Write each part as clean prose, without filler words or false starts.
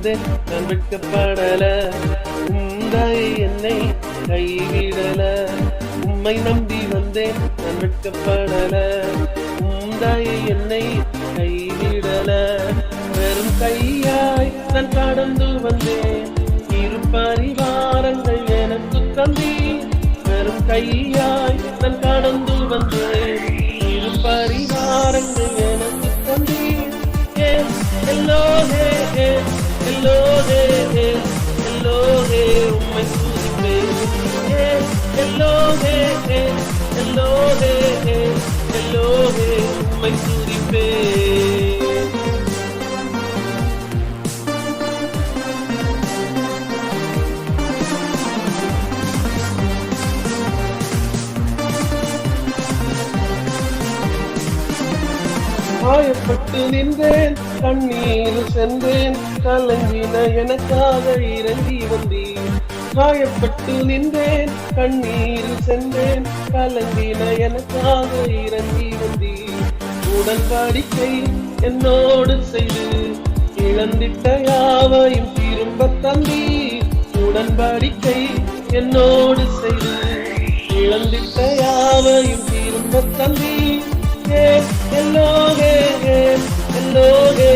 வந்தேன் நான் வெட்கப்படல. உந்தாய் என்னை கைவிடல. உம்மை நம்பி வந்தேன் நான் வெட்கப்படல. உந்தாய் என்னை கைவிடல. வெறும் கையாய் நான் கடந்து வந்தேன். இரு பரிவாரங்கள் எனக்கு தந்தி. வெறும் கையாய் நான் கடந்து வந்தேன். இரு பரிவாரங்கள் எனக்கு தந்தி. எல்லோரே எல்லோரே எல்லோரே உம்மை துதிப்பேன். எல்லோரே எல்லோரே எல்லோரே உம்மை துதிப்பேன். காயப்பட்டு நின்றேன், கண்ணீர் சென்றேன், கலங்கின எனக்காக இறங்கி வந்தீர். காயப்பட்டு நின்றேன், கண்ணீர் சென்றேன், கலங்கின எனக்காக இறங்கி வந்தீர். உடன்படிக்கை என்னோடு செய்து இழந்திட்ட யாவையும் திரும்ப தந்தீர். உடன்படிக்கை என்னோடு செய்து இழந்திட்ட யாவையும் திரும்ப தந்தீர். எல்லோரே எல்லோரே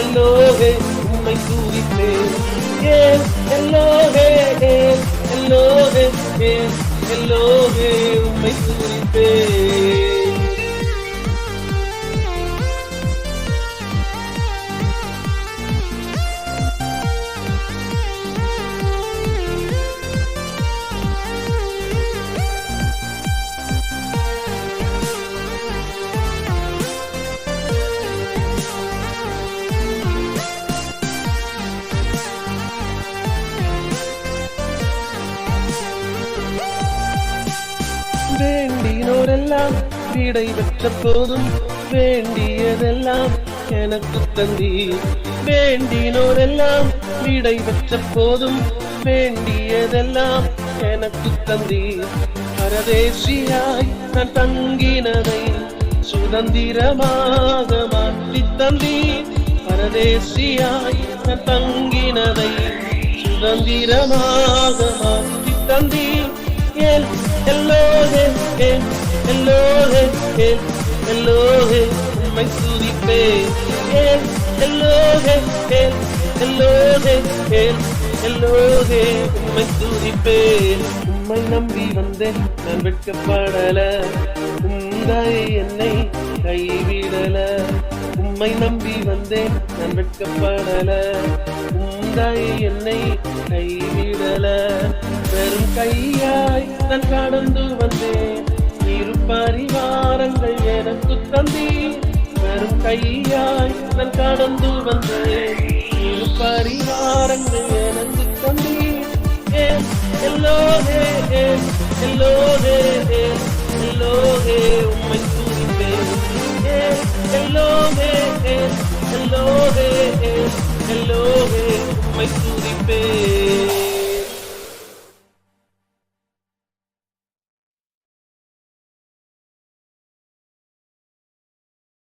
எல்லோரே உம்மை துதிப்பேன். எல்லோரே எல்லோரே எல்லோரே உம்மை துதிப்பேன். வேண்டினோரெல்லாம் விடை பெற்ற போதும் வேண்டியதெல்லாம் எனக்கு தந்தீர். வேண்டினோரெல்லாம் விடை பெற்ற போதும் வேண்டியதெல்லாம் எனக்கு தந்தீர். பரதேசியாய் நான் தங்கினதை சுதந்திரமாக மாற்றி தந்தீர். பரதேசியாய் நான் தங்கினதை சுதந்திரமாக மாற்றி தந்தீர். எல்லோரே எல்லோரே எல்லோரே உம்மை துதிப்பேன். எல்லோரே எல்லோரே எல்லோரே உம்மை துதிப்பேன். உம்மை நம்பி வந்தேன் நான் வெட்கப்படல. உந்தாய் என்னை கைவிடல. உம்மை நம்பி வந்தேன் நான் வெட்கப்படல. உந்தாய் என்னை கைவிடல. வெறும் கையாய் நான் கடந்து வந்தேன். இரு பரிவாரங்கள் எனக்கு தந்தீர். வெறும் கையாய் நான் கடந்து வந்தேன். இரு பரிவாரங்கள் எனக்கு தந்தீர். எல்லோரே எல்லோரே எல்லோரே உம்மை துதிப்பேன். எல்லோரே எல்லோரே எல்லோரே உம்மை துதிப்பேன்.